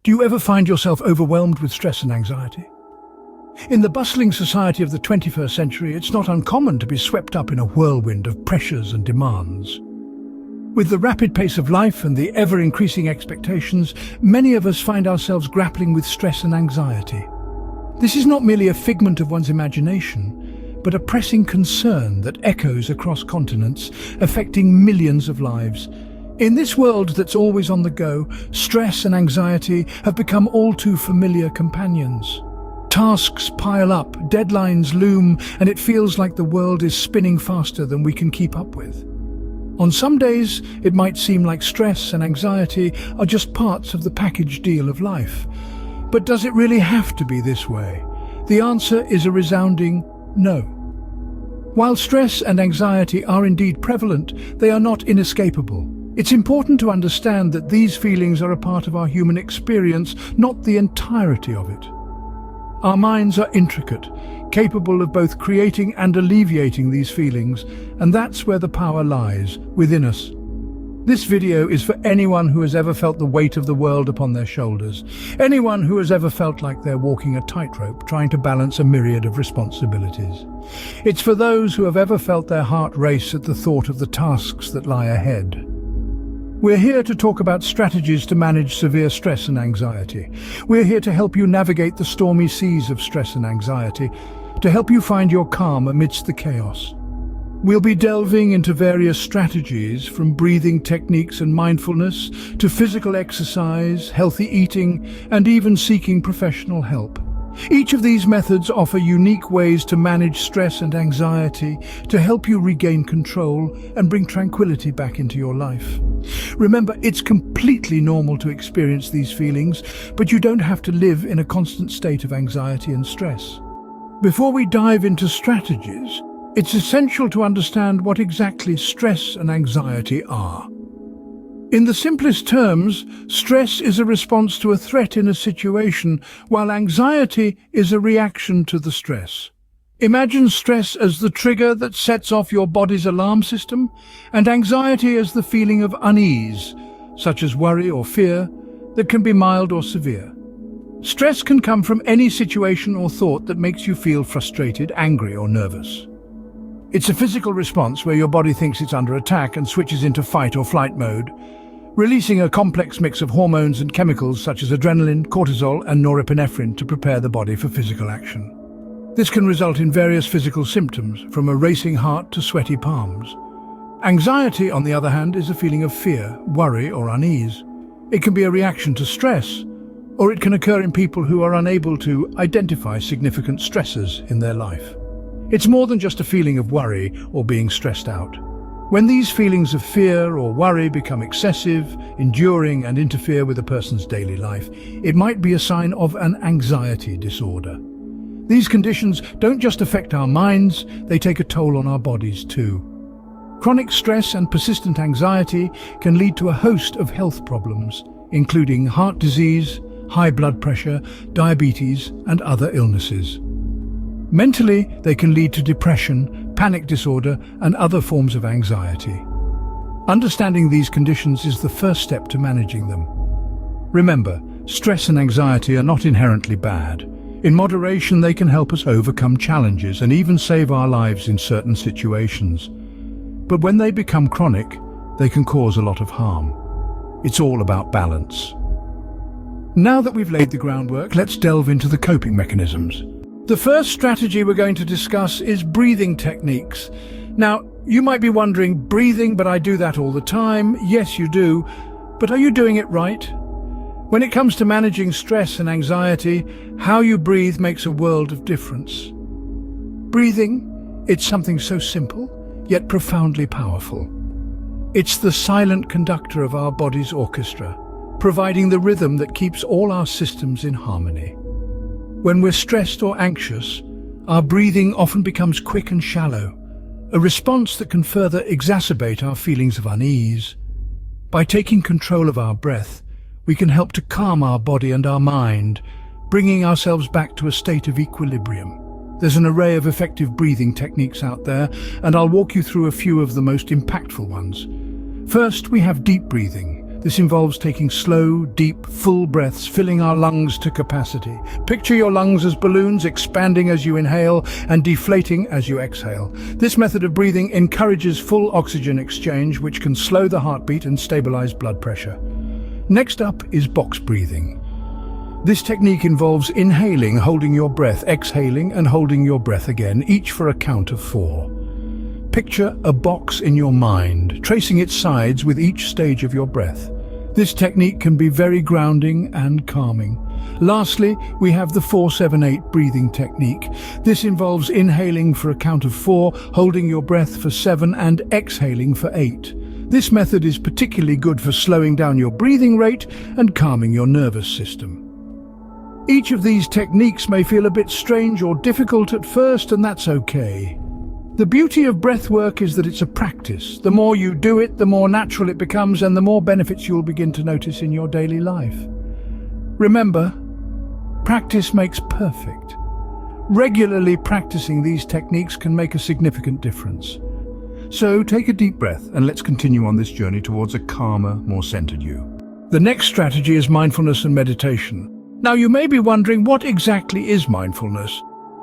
Do you ever find yourself overwhelmed with stress and anxiety? In the bustling society of the 21st century, it's not uncommon to be swept up in a whirlwind of pressures and demands. With the rapid pace of life and the ever-increasing expectations, many of us find ourselves grappling with stress and anxiety. This is not merely a figment of one's imagination, but a pressing concern that echoes across continents, affecting millions of lives. In this world that's always on the go, stress and anxiety have become all too familiar companions. Tasks pile up, deadlines loom, and it feels like the world is spinning faster than we can keep up with. On some days, it might seem like stress and anxiety are just parts of the package deal of life. But does it really have to be this way? The answer is a resounding no. While stress and anxiety are indeed prevalent, they are not inescapable. It's important to understand that these feelings are a part of our human experience, not the entirety of it. Our minds are intricate, capable of both creating and alleviating these feelings, and that's where the power lies, within us. This video is for anyone who has ever felt the weight of the world upon their shoulders, anyone who has ever felt like they're walking a tightrope, trying to balance a myriad of responsibilities. It's for those who have ever felt their heart race at the thought of the tasks that lie ahead. We're here to talk about strategies to manage severe stress and anxiety. We're here to help you navigate the stormy seas of stress and anxiety, to help you find your calm amidst the chaos. We'll be delving into various strategies, from breathing techniques and mindfulness to physical exercise, healthy eating, and even seeking professional help. Each of these methods offer unique ways to manage stress and anxiety, to help you regain control and bring tranquility back into your life. Remember, it's completely normal to experience these feelings, but you don't have to live in a constant state of anxiety and stress. Before we dive into strategies, it's essential to understand what exactly stress and anxiety are. In the simplest terms, stress is a response to a threat in a situation, while anxiety is a reaction to the stress. Imagine stress as the trigger that sets off your body's alarm system, and anxiety as the feeling of unease, such as worry or fear, that can be mild or severe. Stress can come from any situation or thought that makes you feel frustrated, angry, or nervous. It's a physical response where your body thinks it's under attack and switches into fight or flight mode, releasing a complex mix of hormones and chemicals such as adrenaline, cortisol, and norepinephrine to prepare the body for physical action. This can result in various physical symptoms, from a racing heart to sweaty palms. Anxiety, on the other hand, is a feeling of fear, worry, or unease. It can be a reaction to stress, or it can occur in people who are unable to identify significant stressors in their life. It's more than just a feeling of worry or being stressed out. When these feelings of fear or worry become excessive, enduring, and interfere with a person's daily life, it might be a sign of an anxiety disorder. These conditions don't just affect our minds, they take a toll on our bodies too. Chronic stress and persistent anxiety can lead to a host of health problems, including heart disease, high blood pressure, diabetes, and other illnesses. Mentally, they can lead to depression, panic disorder, and other forms of anxiety. Understanding these conditions is the first step to managing them. Remember, stress and anxiety are not inherently bad. In moderation, they can help us overcome challenges and even save our lives in certain situations. But when they become chronic, they can cause a lot of harm. It's all about balance. Now that we've laid the groundwork, let's delve into the coping mechanisms. The first strategy we're going to discuss is breathing techniques. Now, you might be wondering, breathing, but I do that all the time. Yes, you do. But are you doing it right? When it comes to managing stress and anxiety, how you breathe makes a world of difference. Breathing, it's something so simple, yet profoundly powerful. It's the silent conductor of our body's orchestra, providing the rhythm that keeps all our systems in harmony. When we're stressed or anxious, our breathing often becomes quick and shallow, a response that can further exacerbate our feelings of unease. By taking control of our breath, we can help to calm our body and our mind, bringing ourselves back to a state of equilibrium. There's an array of effective breathing techniques out there, and I'll walk you through a few of the most impactful ones. First, we have deep breathing, This involves taking slow, deep, full breaths, filling our lungs to capacity. Picture your lungs as balloons, expanding as you inhale and deflating as you exhale. This method of breathing encourages full oxygen exchange, which can slow the heartbeat and stabilize blood pressure. Next up is box breathing. This technique involves inhaling, holding your breath, exhaling and holding your breath again, each for a count of 4. Picture a box in your mind, tracing its sides with each stage of your breath. This technique can be very grounding and calming. Lastly, we have the 4-7-8 breathing technique. This involves inhaling for a count of 4, holding your breath for 7 and exhaling for 8. This method is particularly good for slowing down your breathing rate and calming your nervous system. Each of these techniques may feel a bit strange or difficult at first, and that's okay. The beauty of breath work is that it's a practice. The more you do it, the more natural it becomes and the more benefits you'll begin to notice in your daily life. Remember, practice makes perfect. Regularly practicing these techniques can make a significant difference. So take a deep breath and let's continue on this journey towards a calmer, more centered you. The next strategy is mindfulness and meditation. Now you may be wondering, what exactly is mindfulness?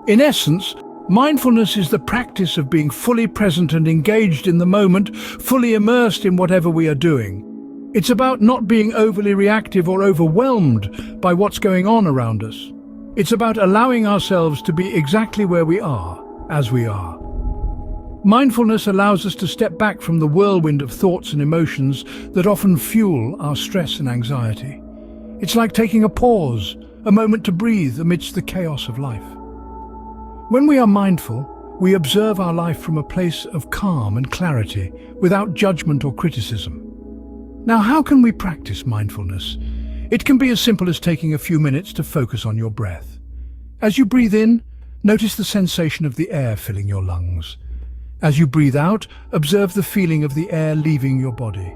In essence, mindfulness is the practice of being fully present and engaged in the moment, fully immersed in whatever we are doing. It's about not being overly reactive or overwhelmed by what's going on around us. It's about allowing ourselves to be exactly where we are, as we are. Mindfulness allows us to step back from the whirlwind of thoughts and emotions that often fuel our stress and anxiety. It's like taking a pause, a moment to breathe amidst the chaos of life. When we are mindful, we observe our life from a place of calm and clarity, without judgment or criticism. Now, how can we practice mindfulness? It can be as simple as taking a few minutes to focus on your breath. As you breathe in, notice the sensation of the air filling your lungs. As you breathe out, observe the feeling of the air leaving your body.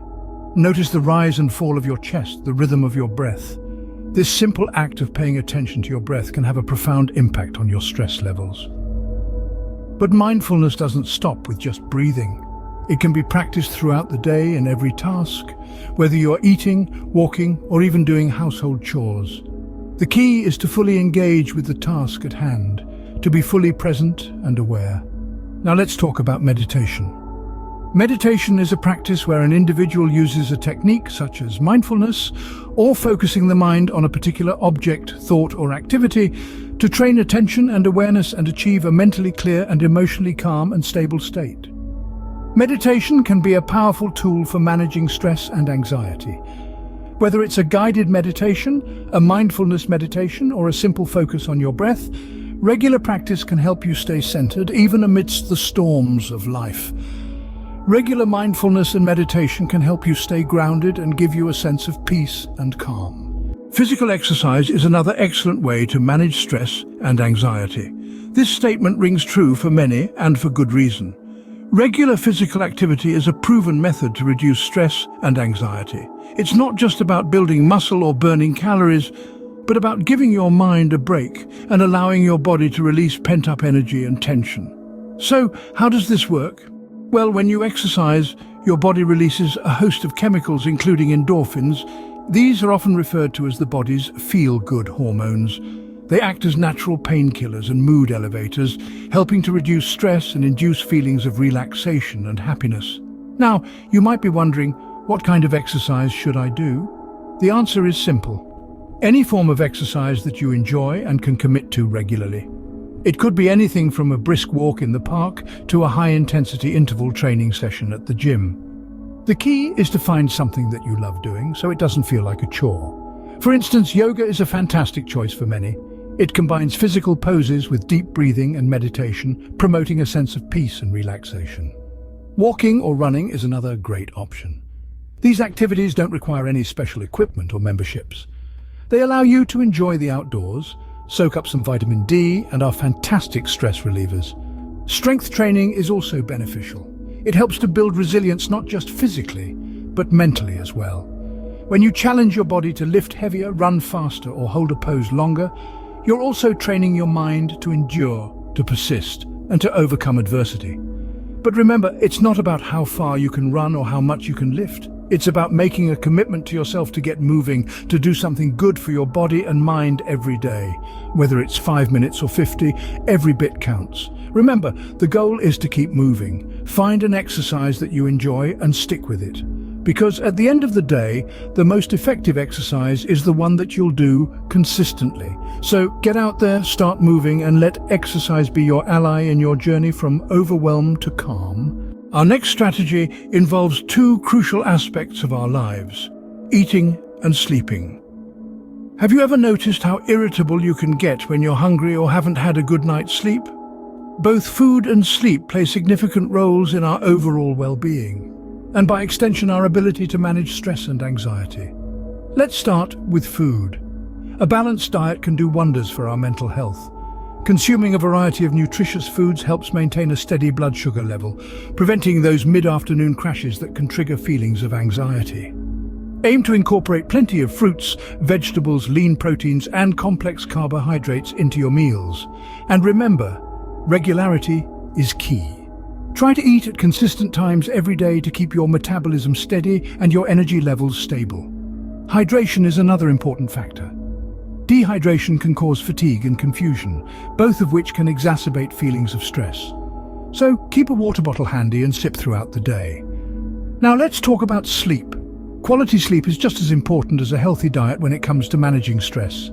Notice the rise and fall of your chest, the rhythm of your breath. This simple act of paying attention to your breath can have a profound impact on your stress levels. But mindfulness doesn't stop with just breathing. It can be practiced throughout the day in every task, whether you're eating, walking, or even doing household chores. The key is to fully engage with the task at hand, to be fully present and aware. Now let's talk about meditation. Meditation is a practice where an individual uses a technique such as mindfulness or focusing the mind on a particular object, thought, or activity to train attention and awareness and achieve a mentally clear and emotionally calm and stable state. Meditation can be a powerful tool for managing stress and anxiety. Whether it's a guided meditation, a mindfulness meditation, or a simple focus on your breath, regular practice can help you stay centered even amidst the storms of life. Regular mindfulness and meditation can help you stay grounded and give you a sense of peace and calm. Physical exercise is another excellent way to manage stress and anxiety. This statement rings true for many and for good reason. Regular physical activity is a proven method to reduce stress and anxiety. It's not just about building muscle or burning calories, but about giving your mind a break and allowing your body to release pent-up energy and tension. So, how does this work? Well, when you exercise, your body releases a host of chemicals, including endorphins. These are often referred to as the body's feel-good hormones. They act as natural painkillers and mood elevators, helping to reduce stress and induce feelings of relaxation and happiness. Now, you might be wondering, what kind of exercise should I do? The answer is simple. Any form of exercise that you enjoy and can commit to regularly. It could be anything from a brisk walk in the park to a high-intensity interval training session at the gym. The key is to find something that you love doing so it doesn't feel like a chore. For instance, yoga is a fantastic choice for many. It combines physical poses with deep breathing and meditation, promoting a sense of peace and relaxation. Walking or running is another great option. These activities don't require any special equipment or memberships. They allow you to enjoy the outdoors, soak up some vitamin D, and are fantastic stress relievers. Strength training is also beneficial. It helps to build resilience not just physically, but mentally as well. When you challenge your body to lift heavier, run faster, or hold a pose longer, you're also training your mind to endure, to persist, and to overcome adversity. But remember, it's not about how far you can run or how much you can lift. It's about making a commitment to yourself to get moving, to do something good for your body and mind every day. Whether it's 5 minutes or 50, every bit counts. Remember, the goal is to keep moving. Find an exercise that you enjoy and stick with it. Because at the end of the day, the most effective exercise is the one that you'll do consistently. So get out there, start moving, and let exercise be your ally in your journey from overwhelm to calm. Our next strategy involves two crucial aspects of our lives: eating and sleeping. Have you ever noticed how irritable you can get when you're hungry or haven't had a good night's sleep? Both food and sleep play significant roles in our overall well-being, and by extension our ability to manage stress and anxiety. Let's start with food. A balanced diet can do wonders for our mental health. Consuming a variety of nutritious foods helps maintain a steady blood sugar level, preventing those mid-afternoon crashes that can trigger feelings of anxiety. Aim to incorporate plenty of fruits, vegetables, lean proteins, and complex carbohydrates into your meals. And remember, regularity is key. Try to eat at consistent times every day to keep your metabolism steady and your energy levels stable. Hydration is another important factor. Dehydration can cause fatigue and confusion, both of which can exacerbate feelings of stress. So keep a water bottle handy and sip throughout the day. Now let's talk about sleep. Quality sleep is just as important as a healthy diet when it comes to managing stress.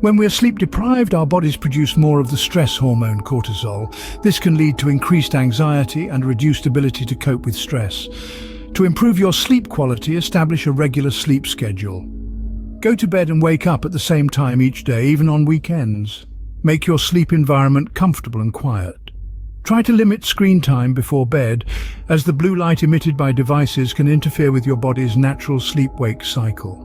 When we are sleep deprived, our bodies produce more of the stress hormone cortisol. This can lead to increased anxiety and reduced ability to cope with stress. To improve your sleep quality, establish a regular sleep schedule. Go to bed and wake up at the same time each day, even on weekends. Make your sleep environment comfortable and quiet. Try to limit screen time before bed, as the blue light emitted by devices can interfere with your body's natural sleep-wake cycle.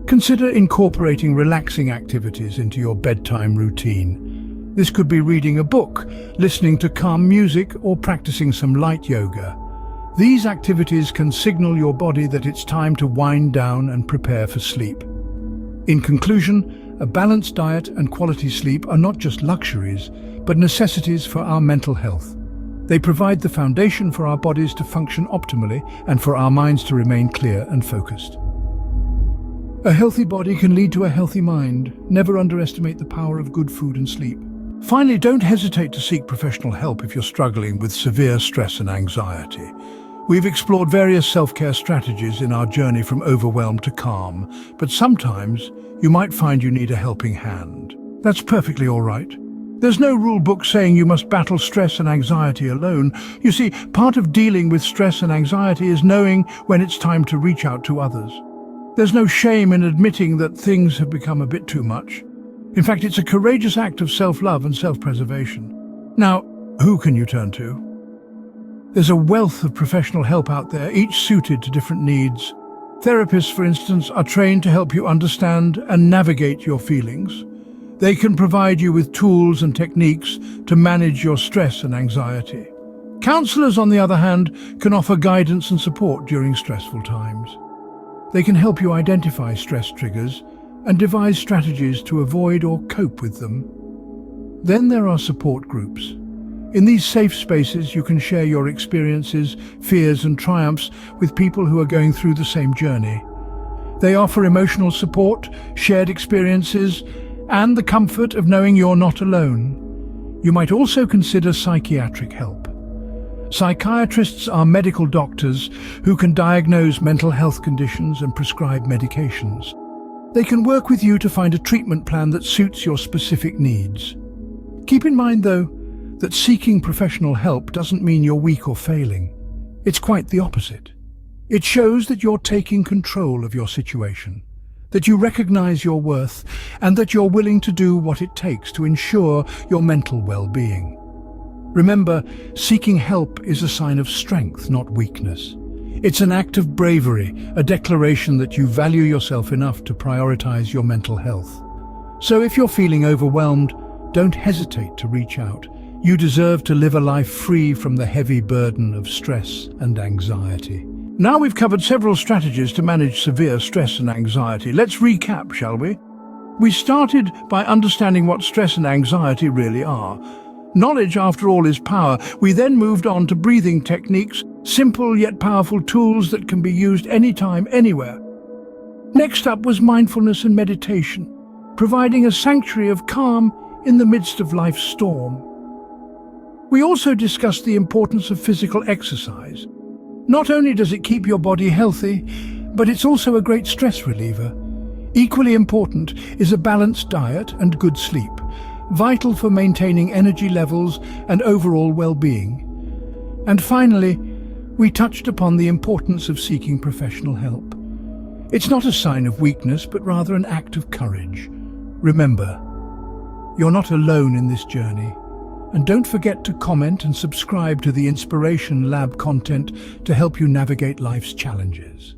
Consider incorporating relaxing activities into your bedtime routine. This could be reading a book, listening to calm music, or practicing some light yoga. These activities can signal your body that it's time to wind down and prepare for sleep. In conclusion, a balanced diet and quality sleep are not just luxuries, but necessities for our mental health. They provide the foundation for our bodies to function optimally and for our minds to remain clear and focused. A healthy body can lead to a healthy mind. Never underestimate the power of good food and sleep. Finally, don't hesitate to seek professional help if you're struggling with severe stress and anxiety. We've explored various self-care strategies in our journey from overwhelm to calm, but sometimes you might find you need a helping hand. That's perfectly all right. There's no rule book saying you must battle stress and anxiety alone. You see, part of dealing with stress and anxiety is knowing when it's time to reach out to others. There's no shame in admitting that things have become a bit too much. In fact, it's a courageous act of self-love and self-preservation. Now, who can you turn to? There's a wealth of professional help out there, each suited to different needs. Therapists, for instance, are trained to help you understand and navigate your feelings. They can provide you with tools and techniques to manage your stress and anxiety. Counselors, on the other hand, can offer guidance and support during stressful times. They can help you identify stress triggers and devise strategies to avoid or cope with them. Then there are support groups. In these safe spaces, you can share your experiences, fears, and triumphs with people who are going through the same journey. They offer emotional support, shared experiences, and the comfort of knowing you're not alone. You might also consider psychiatric help. Psychiatrists are medical doctors who can diagnose mental health conditions and prescribe medications. They can work with you to find a treatment plan that suits your specific needs. Keep in mind, though, that seeking professional help doesn't mean you're weak or failing. It's quite the opposite. It shows that you're taking control of your situation, that you recognize your worth, and that you're willing to do what it takes to ensure your mental well-being. Remember, seeking help is a sign of strength, not weakness. It's an act of bravery, a declaration that you value yourself enough to prioritize your mental health. So if you're feeling overwhelmed, don't hesitate to reach out. You deserve to live a life free from the heavy burden of stress and anxiety. Now we've covered several strategies to manage severe stress and anxiety. Let's recap, shall we? We started by understanding what stress and anxiety really are. Knowledge, after all, is power. We then moved on to breathing techniques, simple yet powerful tools that can be used anytime, anywhere. Next up was mindfulness and meditation, providing a sanctuary of calm in the midst of life's storm. We also discussed the importance of physical exercise. Not only does it keep your body healthy, but it's also a great stress reliever. Equally important is a balanced diet and good sleep, vital for maintaining energy levels and overall well-being. And finally, we touched upon the importance of seeking professional help. It's not a sign of weakness, but rather an act of courage. Remember, you're not alone in this journey. And don't forget to comment and subscribe to the Inspiration Lab content to help you navigate life's challenges.